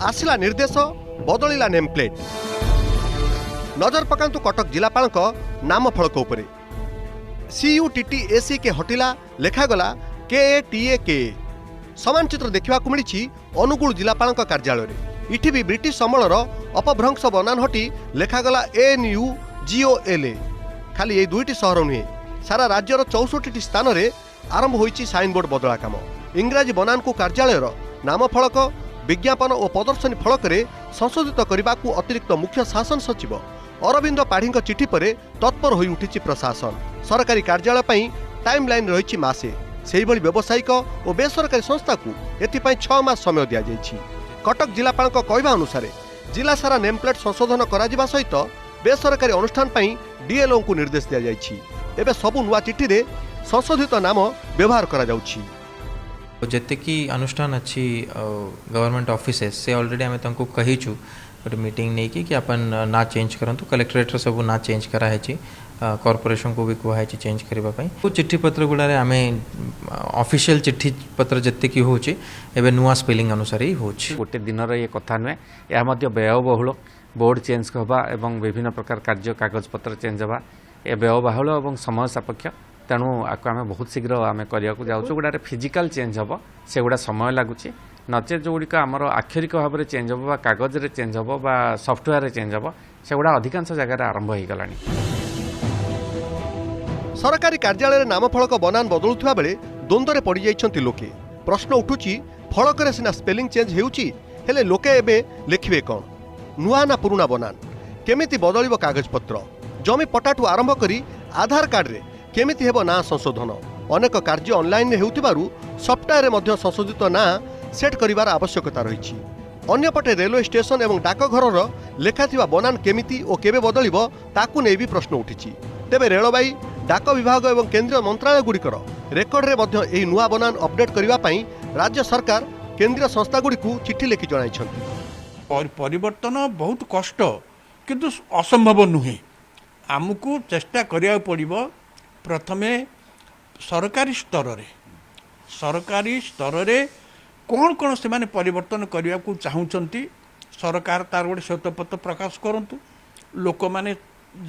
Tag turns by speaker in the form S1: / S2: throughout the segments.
S1: आसिला निर्देश बदलिला name plate. नजर पकांतु कटक जिलापाल नाम फलक उपरे CUTTAC के हटिला लेखागला KATAKA। समान चित्र देखा मिली अनुगुल जिलापाल कार्यालय में। इठी भी ब्रिटिश समलर अपभ्रंश बनान हटी लेखागला ANUGOLA। खाली ये दुईटी सहर नुहे सारा राज्यर 64 स्थान में आरंभ होईची साइन बोर्ड बदला काम। इंग्राजी बनान को कार्यालय नाम फलक विज्ञापन और प्रदर्शनी फलक संशोधित करने को अतिरिक्त मुख्य शासन सचिव अरविंद पाढ़ी चिठी पर तत्पर हो उठी प्रशासन। सरकारी कार्यालय टाइम लाइन रही मासे से व्यावसायिक और बेसरकारी संस्था को एथिपाई 6 मास समय दि जाइछि। कटक जिलापाल कहवा अनुसार जिला सारा नेम प्लेट संशोधन करा सहित बेसरकारी अनुष्ठान DLO को निर्देश दि जाइछि। एबे सबु नुआ चिठी रे संशोधित नाम व्यवहार करा जाउछि।
S2: जेते कि अनुष्ठान अच्छी गवर्नमेंट ऑफिसेस से ऑलरेडी आम तुमको कहीचु गोटे मीटिंग नहीं कि अपन ना चेंज करंतु। कलेक्टरेट सब ना चेंज करा है कॉर्पोरेशन को भी कहै चेंज करने को चिट्ठी पत्र गुड़ा आम ऑफिशियल चिट्ठी पत्र जिते कि होचे एबे नुआ स्पेलिंग अनुसार ही होचे।
S3: गोटे दिन ये कथा नुहे यह व्ययबहुल बोर्ड चेंज होगा एवं विभिन्न प्रकार कार्य कागज पत्र चेंज होगा ए व्ययबहुल और समय सापेक्ष। तेणु आपको आम बहुत शीघ्र आम करने जाऊँ गुड़ा फिजिकाल चेंज हम से गुड़ा समय लगुच नचे जो गुड़िक आमर आक्षरिक भाव में चेंज हम कागज रे चेंज हम सफ्टवेयर चेंज हम से गुड़ा अधिकांश जगह आरंभ हो गला।
S1: सरकारी कार्यालय नाम फलक बनान बदलुवा बेले द्वंद्व पड़ जाइछन्ति लोके। प्रश्न उठुची फलक सिना स्पेलिंग चेंज हेउची हेले लोके एबे लिखिबे कोन नुआ ना पुराना बनान केमिति बदलिबो कागज पत्र जमी पट्टाठू आरंभ करी आधार कार्ड रे केमिति हेबो ना संशोधन। अनेक कार्य ऑनलाइन रे हेउतिबारु सॉफ्टवेयर मध्ये संशोधित ना सेट करिवार आवश्यकता रहिछि। अन्यपटे रेलवे स्टेशन एवं डाकघरर लेखाथिबा बनान केमिति ओ केबे बदलिबो ताकू नै भी प्रश्न उठिछि। तेबे रेलबाई डाक विभाग एवं केंद्रीय मंत्रालय गुड़िकर रेकर्ड रे मध्य एही नुआ बनान अपडेट करिवा पई राज्य सरकार केंद्रीय संस्था गुड़िकु चिट्ठी लिखि जणाइछन्ति।
S4: परिवर्तन बहुत कष्ट किंतु असंभव नुहे। आमको चेष्टा करिया पड़िबो प्रथमे सरकारी स्तर रे कौन कौन से माने परिवर्तन करने को चाहूँगी सरकार तार गोटे श्वेतपत्र प्रकाश करंतु लोक माने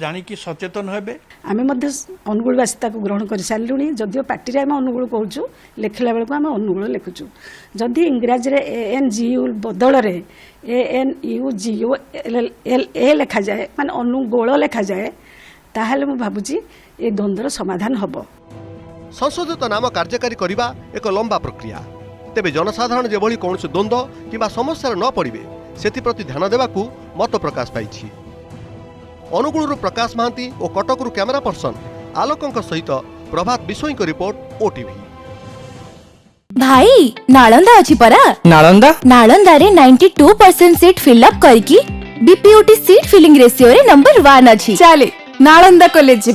S4: जानिकी सचेतन हेबे।
S5: आमे मध्य अनुगुलवासिता को ग्रहण कर सारूँ जदिव पार्टी आम अनुगुल कहूँ लिखला बेलू आम अनुगुल लिखुचु। जदि इंग्राजी रे ANGU बदल रे ANUGOLA लिखा जाए माने अनुगोल लिखा जाए ताहले मु भाबुची ए द्वंद्वर समाधान हबो।
S1: संशोधित नाम कार्यकारी करने एक लंबा प्रक्रिया। तेबे जनसाधारण जेभली कौन द्वंद्व किंबा समस्या न पड़े से प्रति ध्यान देवाकू मत प्रकाश पाई। अनुगुलु प्रकाश महांती और कटकरू कैमरा पर्सन आलोकों सहित प्रभात बिशोई को रिपोर्ट OTV।
S6: भाई नालंदा अच्छी परा नालंदा रे 92% सीट फिलअप करकी BPUT सीट फिलिंग रेशियो रे नंबर 1 अच्छी। चले नालंदा कॉलेज जीवा।